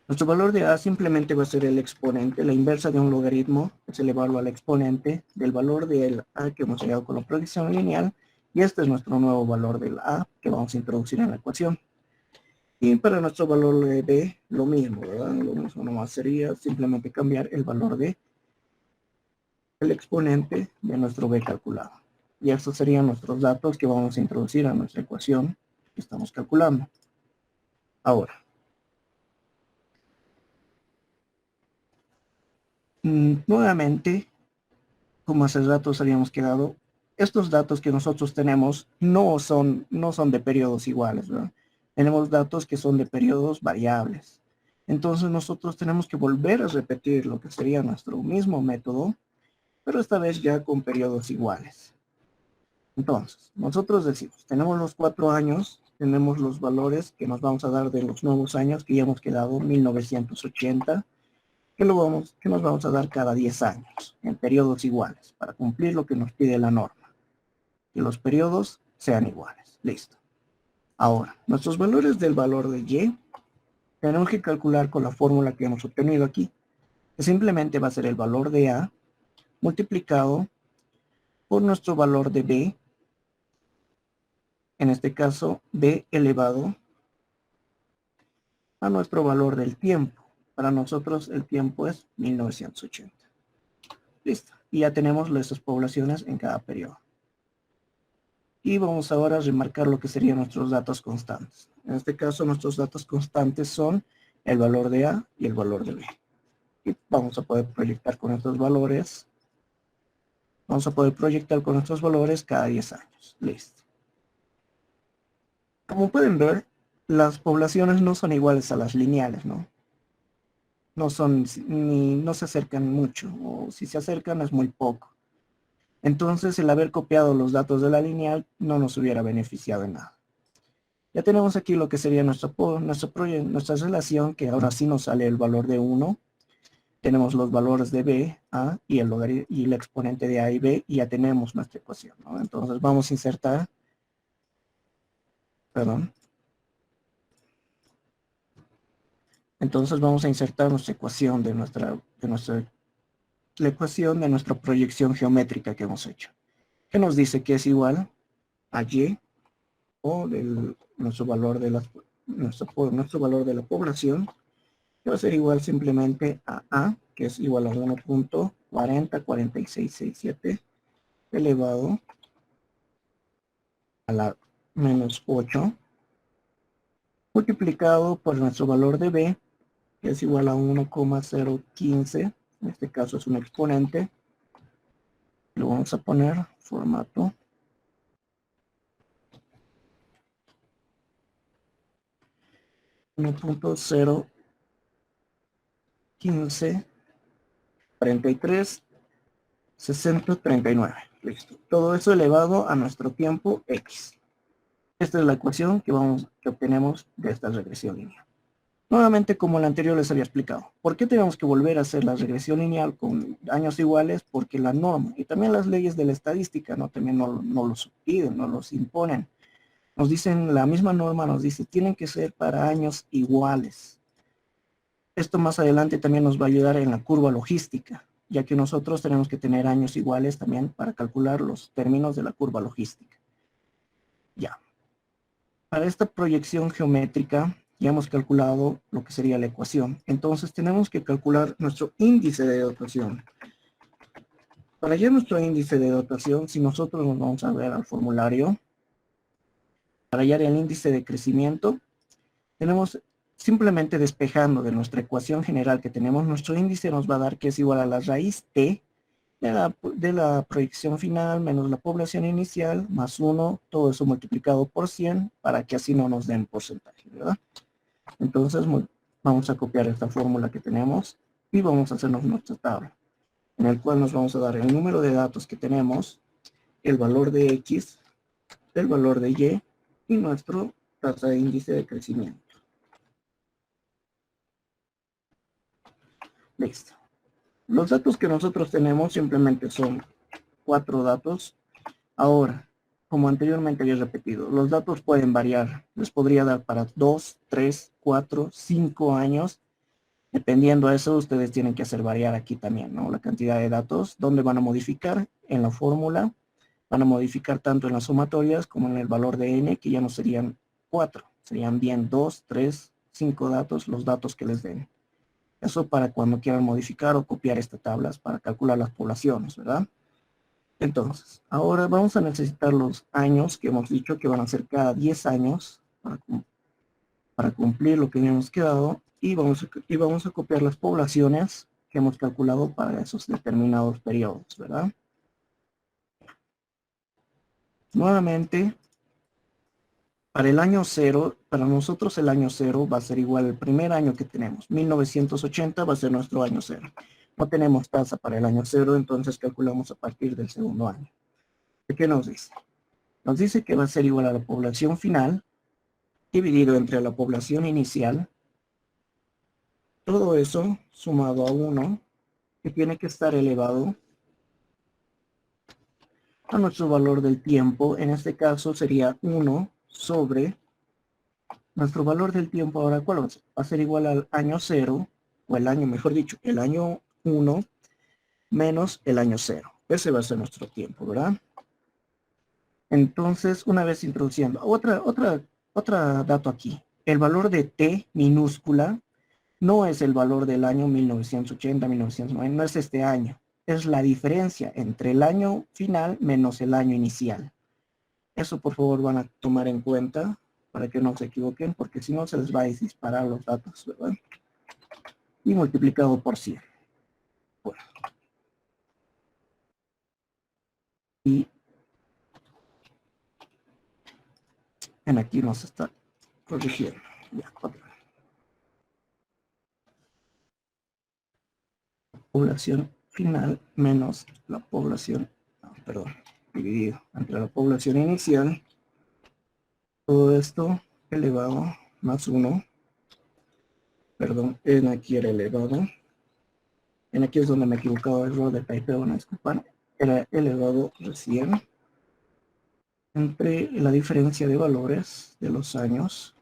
Speaker 1: nuestro valor de a simplemente va a ser el exponente, la inversa de un logaritmo, es elevarlo al exponente del valor del a que hemos hallado con la proyección lineal, y este es nuestro nuevo valor del a que vamos a introducir en la ecuación. Y para nuestro valor de b, lo mismo, ¿verdad? Lo mismo nomás sería simplemente cambiar el valor de el exponente de nuestro b calculado. Y estos serían nuestros datos que vamos a introducir a nuestra ecuación que estamos calculando. Ahora, nuevamente, como hace rato habíamos quedado, estos datos que nosotros tenemos no son de periodos iguales, ¿verdad? Tenemos datos que son de periodos variables. Entonces nosotros tenemos que volver a repetir lo que sería nuestro mismo método, pero esta vez ya con periodos iguales. Entonces, nosotros decimos, tenemos los 4 años, tenemos los valores que nos vamos a dar de los nuevos años que ya hemos quedado, 1980, que nos vamos a dar cada 10 años, en periodos iguales, para cumplir lo que nos pide la norma. Que los periodos sean iguales. Listo. Ahora, nuestros valores del valor de y, tenemos que calcular con la fórmula que hemos obtenido aquí, que simplemente va a ser el valor de a multiplicado por nuestro valor de b, en este caso b elevado a nuestro valor del tiempo. Para nosotros el tiempo es 1980. Listo. Y ya tenemos nuestras poblaciones en cada periodo. Y vamos ahora a remarcar lo que serían nuestros datos constantes. En este caso, nuestros datos constantes son el valor de A y el valor de B. Y vamos a poder proyectar con estos valores. Vamos a poder proyectar con estos valores cada 10 años. Listo. Como pueden ver, las poblaciones no son iguales a las lineales, ¿no? No son, ni, no se acercan mucho, o si se acercan es muy poco. Entonces, el haber copiado los datos de la lineal no nos hubiera beneficiado en nada. Ya tenemos aquí lo que sería nuestra relación, que ahora sí nos sale el valor de 1. Tenemos los valores de b, a y el exponente de a y b, y ya tenemos nuestra ecuación, ¿no? Entonces vamos a insertar, perdón. Entonces vamos a insertar nuestra ecuación la ecuación de nuestra proyección geométrica que hemos hecho, que nos dice que es igual a y, o nuestro valor de la población, que va a ser igual simplemente a, que es igual a 1.404667 elevado a la menos 8, multiplicado por nuestro valor de b, que es igual a 1,015, en este caso es un exponente, lo vamos a poner formato 1.015 43 60 39. Listo. Todo eso elevado a nuestro tiempo x. Esta es la ecuación que obtenemos de esta regresión lineal. Nuevamente, como el anterior les había explicado, ¿por qué tenemos que volver a hacer la regresión lineal con años iguales? Porque la norma y también las leyes de la estadística también no los piden, no los imponen. Nos dicen, la misma norma nos dice, tienen que ser para años iguales. Esto más adelante también nos va a ayudar en la curva logística, ya que nosotros tenemos que tener años iguales también para calcular los términos de la curva logística. Ya. Para esta proyección geométrica ya hemos calculado lo que sería la ecuación. Entonces tenemos que calcular nuestro índice de dotación. Para hallar nuestro índice de dotación, si nosotros nos vamos a ver al formulario, para hallar el índice de crecimiento, tenemos simplemente despejando de nuestra ecuación general que tenemos, nuestro índice nos va a dar que es igual a la raíz t de la proyección final menos la población inicial más 1, todo eso multiplicado por 100 para que así no nos den porcentaje, ¿verdad? Entonces vamos a copiar esta fórmula que tenemos y vamos a hacernos nuestra tabla, en el cual nos vamos a dar el número de datos que tenemos, el valor de x, el valor de y y nuestro tasa de índice de crecimiento. Listo. Los datos que nosotros tenemos simplemente son 4 datos. Ahora, como anteriormente había repetido, los datos pueden variar. Les podría dar para 2, 3, 4, 5 años. Dependiendo de eso, ustedes tienen que hacer variar aquí también, ¿no? La cantidad de datos, donde van a modificar en la fórmula. Van a modificar tanto en las sumatorias como en el valor de n, que ya no serían 4. Serían bien 2, 3, 5 datos, los datos que les den. Eso para cuando quieran modificar o copiar estas tablas para calcular las poblaciones, ¿verdad? Entonces, ahora vamos a necesitar los años que hemos dicho que van a ser cada 10 años para cumplir lo que habíamos quedado y vamos a copiar las poblaciones que hemos calculado para esos determinados periodos, ¿verdad? Nuevamente, para el año 0, para nosotros el año 0 va a ser igual al primer año que tenemos. 1980 va a ser nuestro año 0. No tenemos tasa para el año 0, entonces calculamos a partir del segundo año. ¿Qué nos dice? Nos dice que va a ser igual a la población final dividido entre la población inicial. Todo eso sumado a 1, que tiene que estar elevado a nuestro valor del tiempo. En este caso sería 1 sobre nuestro valor del tiempo. Ahora, ¿cuál va a ser? Va a ser igual al año 0, o el año, mejor dicho, el año 1 menos el año 0. Ese va a ser nuestro tiempo, ¿verdad? Entonces, una vez introduciendo, otra dato aquí. El valor de t minúscula no es el valor del año 1980, 1990, no es este año. Es la diferencia entre el año final menos el año inicial. Eso por favor van a tomar en cuenta para que no se equivoquen, porque si no se les va a disparar los datos, ¿verdad? Y multiplicado por 100. Bueno. Y en aquí nos está corrigiendo. Ya, población final menos la población, no, perdón, dividido entre la población inicial. Todo esto elevado más 1. Perdón, en aquí era elevado. En aquí es donde me he equivocado, error de typeo, no disculpan. Era elevado recién entre la diferencia de valores de los años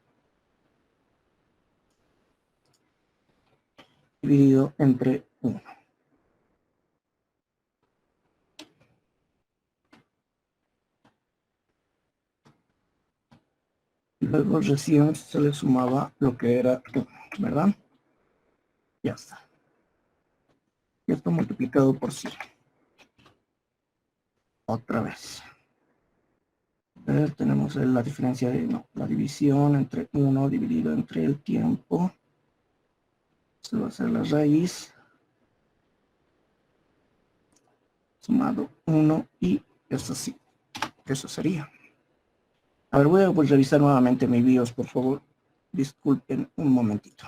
Speaker 1: dividido entre 1. Luego recién se le sumaba lo que era 1, ¿verdad? Ya está. Y esto multiplicado por 100. Otra vez. Tenemos la diferencia de, no, la división entre 1 dividido entre el tiempo. Esto va a ser la raíz. Sumado 1 y eso sí. Eso sería. A ver, voy a revisar nuevamente mi BIOS, por favor. Disculpen un momentito.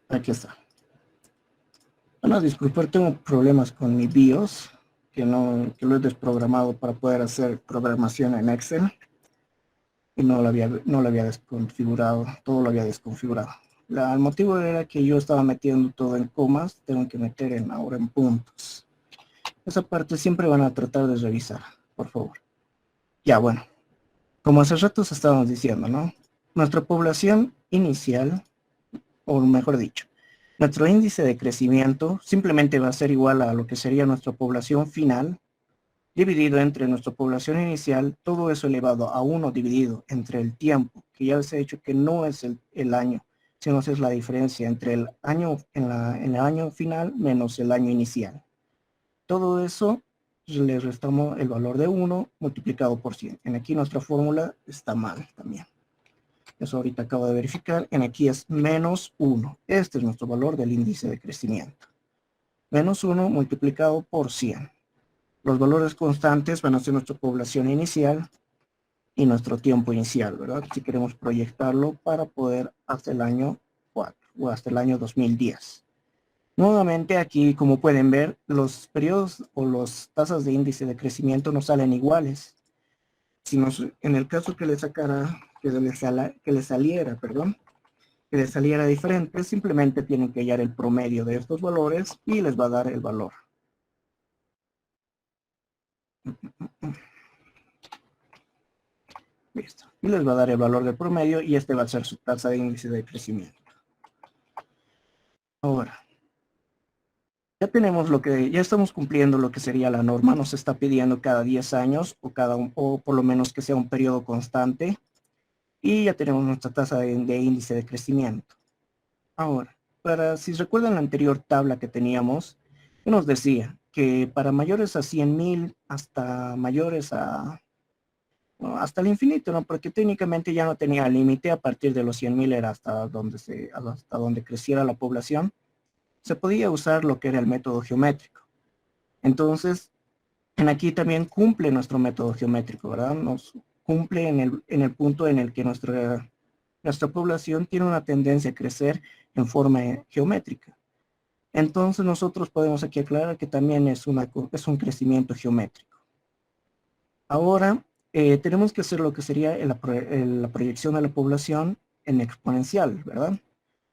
Speaker 1: Aquí está. Bueno, disculpar, tengo problemas con mi BIOS, que lo he desprogramado para poder hacer programación en Excel. Y no lo había desconfigurado, todo lo había desconfigurado. El motivo era que yo estaba metiendo todo en comas, tengo que meter ahora en puntos. Esa parte siempre van a tratar de revisar, por favor. Ya, bueno, como hace rato estábamos diciendo, ¿no? Nuestra población inicial, o mejor dicho, nuestro índice de crecimiento simplemente va a ser igual a lo que sería nuestra población final, dividido entre nuestra población inicial, todo eso elevado a 1 dividido entre el tiempo, que ya les he dicho que no es el año, sino es la diferencia entre el año en el año final menos el año inicial. Todo eso le restamos el valor de 1 multiplicado por 100. En aquí nuestra fórmula está mal también. Eso ahorita acabo de verificar. En aquí es menos 1. Este es nuestro valor del índice de crecimiento. Menos 1 multiplicado por 100. Los valores constantes van a ser nuestra población inicial y nuestro tiempo inicial, ¿verdad? Si queremos proyectarlo para poder hasta el año 4 o hasta el año 2010. Nuevamente aquí, como pueden ver, los periodos o las tasas de índice de crecimiento no salen iguales. Si en el caso que le sacara, que le saliera, perdón, que le saliera diferente, simplemente tienen que hallar el promedio de estos valores y les va a dar el valor. Listo. Y les va a dar el valor del promedio y este va a ser su tasa de índice de crecimiento. Ahora, ya tenemos ya estamos cumpliendo lo que sería la norma, nos está pidiendo cada 10 años o por lo menos que sea un periodo constante y ya tenemos nuestra tasa de índice de crecimiento. Ahora, si recuerdan la anterior tabla que teníamos, que nos decía que para mayores a 100,000 hasta mayores hasta el infinito, ¿no? Porque técnicamente ya no tenía límite, a partir de los 100,000 era hasta donde creciera la población, se podía usar lo que era el método geométrico. Entonces, aquí también cumple nuestro método geométrico, ¿verdad? Nos cumple en el punto en el que nuestra población tiene una tendencia a crecer en forma geométrica. Entonces nosotros podemos aquí aclarar que también es un crecimiento geométrico. Ahora tenemos que hacer lo que sería la proyección de la población en exponencial, ¿verdad?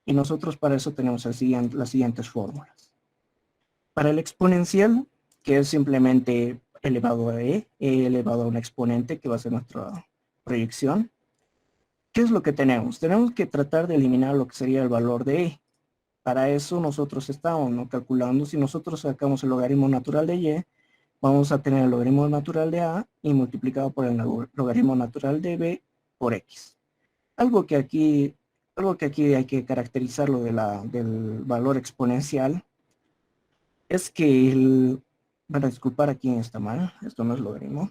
Speaker 1: Y nosotros para eso tenemos las siguientes fórmulas. Para el exponencial, que es simplemente elevado a e elevado a un exponente, que va a ser nuestra proyección. ¿Qué es lo que tenemos? Tenemos que tratar de eliminar lo que sería el valor de e. Para eso nosotros estamos, ¿no?, calculando. Si nosotros sacamos el logaritmo natural de y, vamos a tener el logaritmo natural de a y multiplicado por el logaritmo natural de b por x. Algo que aquí hay que caracterizarlo del valor exponencial es que van a disculpar, aquí está mal, esto no es logaritmo,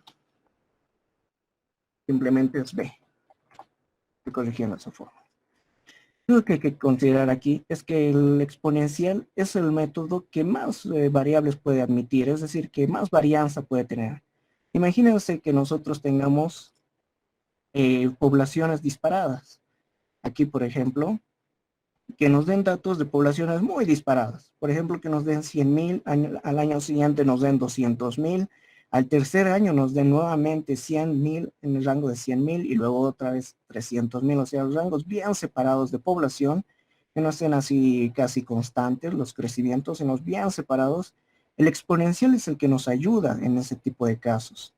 Speaker 1: simplemente es b. Estoy corrigiendo esa forma. Lo que hay que considerar aquí es que el exponencial es el método que más variables puede admitir, es decir, que más varianza puede tener. Imagínense que nosotros tengamos poblaciones disparadas. Aquí, por ejemplo, que nos den datos de poblaciones muy disparadas. Por ejemplo, que nos den 100,000, al año siguiente nos den 200,000, al tercer año nos den nuevamente 100,000 en el rango de 100,000 y luego otra vez 300,000, o sea, los rangos bien separados de población, que no estén así casi constantes los crecimientos, sino bien separados. El exponencial es el que nos ayuda en ese tipo de casos.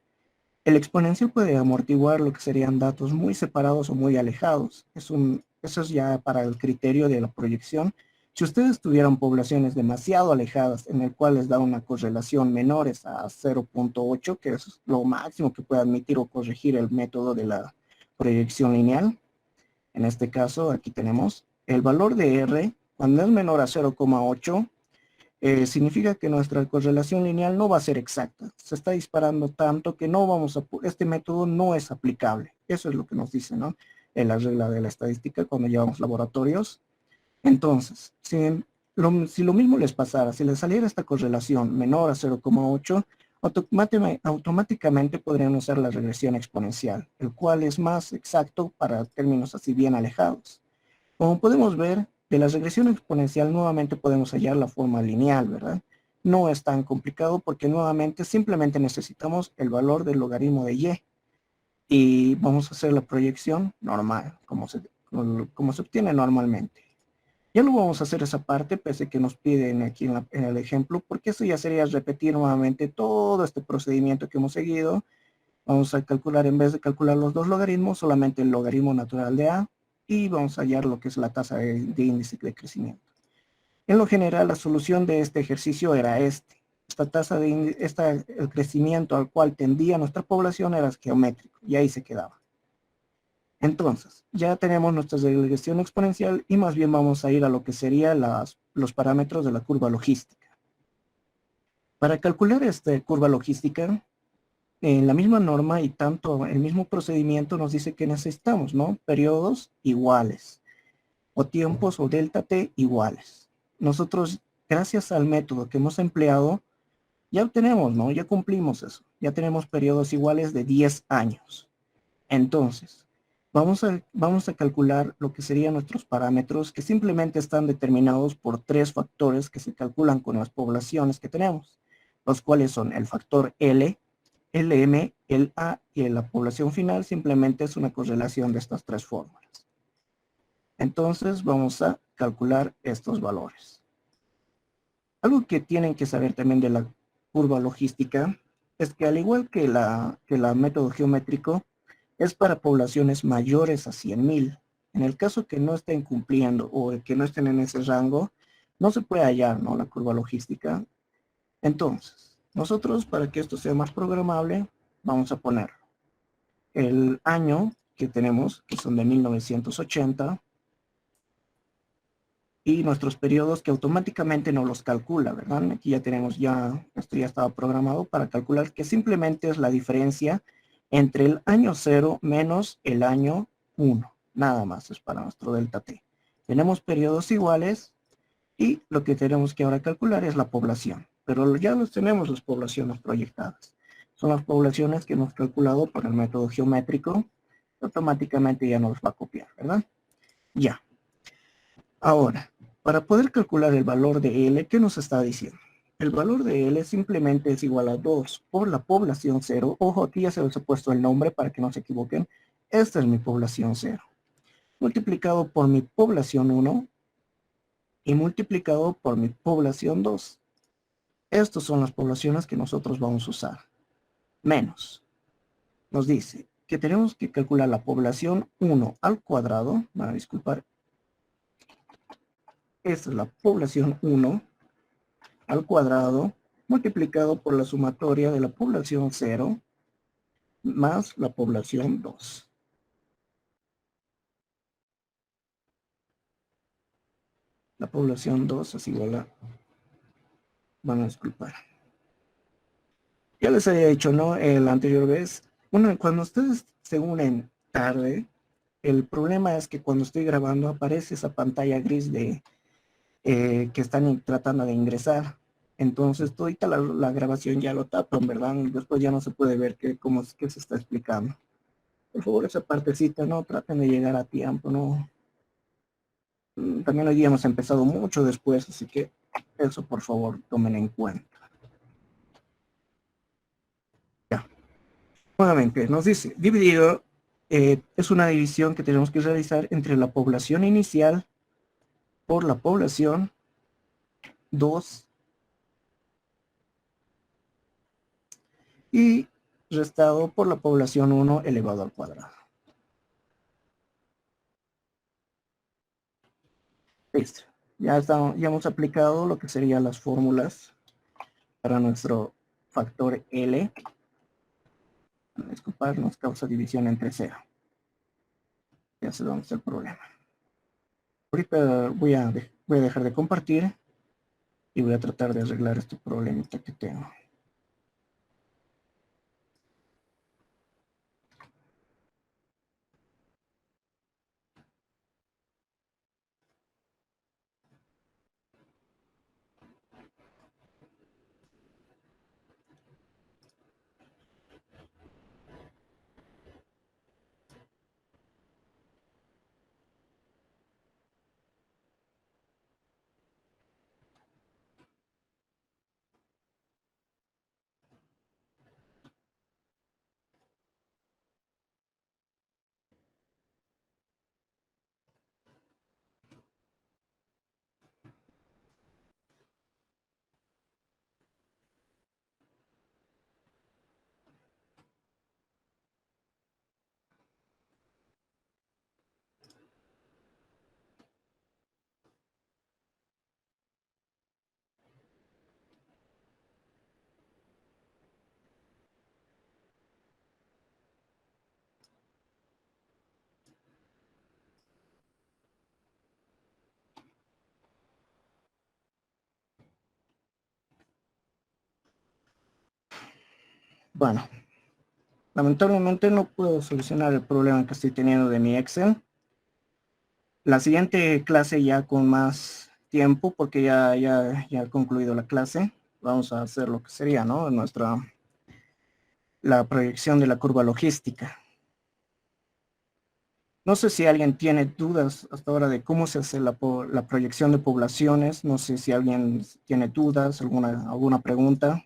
Speaker 1: El exponencial puede amortiguar lo que serían datos muy separados o muy alejados. Eso es ya para el criterio de la proyección. Si ustedes tuvieran poblaciones demasiado alejadas en el cual les da una correlación menores a 0.8, que es lo máximo que puede admitir o corregir el método de la proyección lineal, en este caso aquí tenemos el valor de R, cuando es menor a 0.8, significa que nuestra correlación lineal no va a ser exacta. Se está disparando tanto que este método no es aplicable. Eso es lo que nos dice, ¿no?, en la regla de la estadística cuando llevamos laboratorios. Entonces, si lo mismo les pasara, si les saliera esta correlación menor a 0.8, automáticamente podrían usar la regresión exponencial, el cual es más exacto para términos así bien alejados. Como podemos ver, de la regresión exponencial nuevamente podemos hallar la forma lineal, ¿verdad? No es tan complicado porque nuevamente simplemente necesitamos el valor del logaritmo de y. Y vamos a hacer la proyección normal, como se obtiene normalmente. Ya no vamos a hacer esa parte, pese a que nos piden aquí en el ejemplo, porque eso ya sería repetir nuevamente todo este procedimiento que hemos seguido. Vamos a calcular, en vez de calcular los dos logaritmos, solamente el logaritmo natural de a, y vamos a hallar lo que es la tasa de índice de crecimiento. En lo general, la solución de este ejercicio era esta tasa el crecimiento al cual tendía nuestra población era geométrico, y ahí se quedaba. Entonces, ya tenemos nuestra regresión exponencial y más bien vamos a ir a lo que serían los parámetros de la curva logística. Para calcular esta curva logística, en la misma norma y tanto el mismo procedimiento nos dice que necesitamos, ¿no?, periodos iguales o tiempos o delta t iguales. Nosotros, gracias al método que hemos empleado, Ya tenemos, ¿no? Ya cumplimos eso. Ya tenemos periodos iguales de 10 años. Entonces, vamos a calcular lo que serían nuestros parámetros que simplemente están determinados por tres factores que se calculan con las poblaciones que tenemos, los cuales son el factor L, el M, el A y la población final simplemente es una correlación de estas tres fórmulas. Entonces, vamos a calcular estos valores. Algo que tienen que saber también de la curva logística es que al igual que la método geométrico, es para poblaciones mayores a 100,000. En el caso que no estén cumpliendo o que no estén en ese rango, no se puede hallar, ¿no?, la curva logística. Entonces, nosotros para que esto sea más programable, vamos a poner el año que tenemos, que son de 1980, y nuestros periodos que automáticamente nos los calcula, ¿verdad? Aquí ya tenemos, esto ya estaba programado para calcular que simplemente es la diferencia entre el año 0 menos el año 1. Nada más es para nuestro delta t. Tenemos periodos iguales y lo que tenemos que ahora calcular es la población. Pero ya los tenemos las poblaciones proyectadas. Son las poblaciones que hemos calculado por el método geométrico. Automáticamente ya nos va a copiar, ¿verdad? Ya. Ahora, para poder calcular el valor de L, ¿qué nos está diciendo? El valor de L simplemente es igual a 2 por la población 0. Ojo, aquí ya se les ha puesto el nombre para que no se equivoquen. Esta es mi población 0. Multiplicado por mi población 1 y multiplicado por mi población 2. Estas son las poblaciones que nosotros vamos a usar. Menos. Nos dice que tenemos que calcular la población 1 al cuadrado. Van a disculpar. Esta es la población 1 al cuadrado multiplicado por la sumatoria de la población 0 más la población 2. La población 2 es igual a... Van a disculpar. Ya les había dicho, ¿no? La anterior vez. Bueno, cuando ustedes se unen tarde, el problema es que cuando estoy grabando aparece esa pantalla gris de que están tratando de ingresar. Entonces, toda la grabación ya lo tapan, ¿verdad? Después ya no se puede ver cómo es que se está explicando. Por favor, esa partecita, no traten de llegar a tiempo, no. También hoy día hemos empezado mucho después, así que eso por favor tomen en cuenta. Ya. Nuevamente, nos dice, dividido, es una división que tenemos que realizar entre la población inicial por la población 2 y restado por la población 1 elevado al cuadrado. Listo. Ya hemos aplicado lo que serían las fórmulas para nuestro factor L. Disculpar, nos causa división entre 0. Ya se dónde está el problema. Ahorita voy a dejar de compartir y voy a tratar de arreglar este problemita que tengo. Bueno, lamentablemente no puedo solucionar el problema que estoy teniendo de mi Excel. La siguiente clase ya con más tiempo, porque ya he concluido la clase, vamos a hacer lo que sería, ¿no? La proyección de la curva logística. No sé si alguien tiene dudas hasta ahora de cómo se hace la proyección de poblaciones. No sé si alguien tiene dudas, alguna pregunta.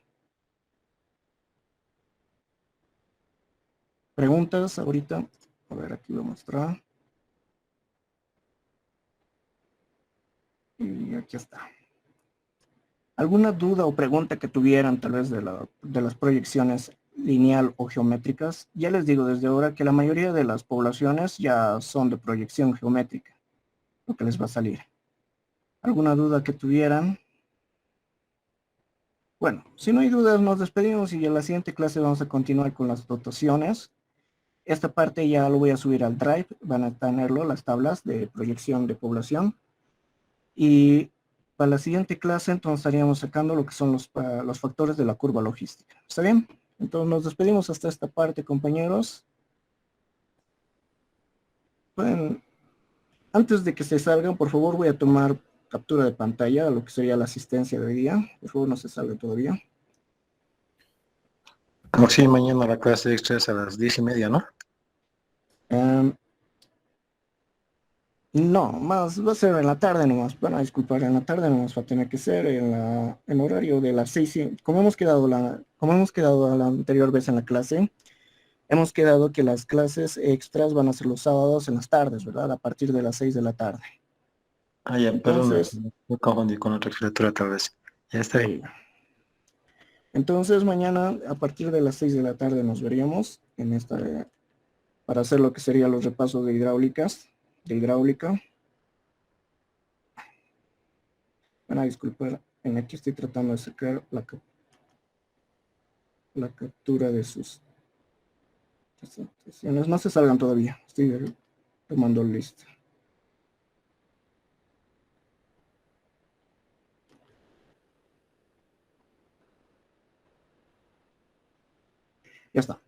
Speaker 1: Preguntas ahorita. A ver, aquí lo voy a mostrar. Y aquí está. ¿Alguna duda o pregunta que tuvieran tal vez de las proyecciones lineal o geométricas? Ya les digo desde ahora que la mayoría de las poblaciones ya son de proyección geométrica, lo que les va a salir. ¿Alguna duda que tuvieran? Bueno, si no hay dudas, nos despedimos y en la siguiente clase vamos a continuar con las dotaciones. Esta parte ya lo voy a subir al Drive, van a tenerlo, las tablas de proyección de población. Y para la siguiente clase entonces estaríamos sacando lo que son los factores de la curva logística. ¿Está bien? Entonces nos despedimos hasta esta parte, compañeros. Bueno, antes de que se salgan, por favor voy a tomar captura de pantalla, lo que sería la asistencia de hoy día. Por favor, no se salga todavía.
Speaker 2: Como si mañana la clase extra es a las 10:30, ¿no?
Speaker 1: No, más va a ser en la tarde nomás. Bueno, disculpar, en la tarde nomás va a tener que ser en horario de las 6. Como hemos quedado la anterior vez en la clase, hemos quedado que las clases extras van a ser los sábados en las tardes, ¿verdad? A partir de las 6 de la tarde.
Speaker 2: Ah, ya, perdón,
Speaker 1: Entonces,
Speaker 2: me confundí con otra criatura tal vez. Ya está bien.
Speaker 1: sí. Entonces mañana a partir de las 6 de la tarde nos veríamos para hacer lo que serían los repasos de hidráulica. Van a disculpar, en aquí estoy tratando de sacar la captura de sus presentaciones. No se salgan todavía, estoy tomando lista. Ya está.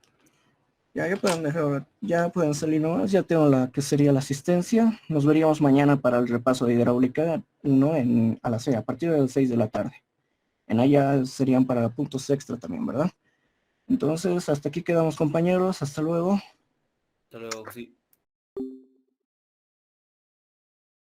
Speaker 1: Ya pueden dejar, ya pueden salir nomás, ya tengo la que sería la asistencia. Nos veríamos mañana para el repaso de hidráulica, a las 6, a partir de las 6 de la tarde. En allá serían para puntos extra también, ¿verdad? Entonces, hasta aquí quedamos, compañeros. Hasta luego.
Speaker 3: Hasta luego, sí.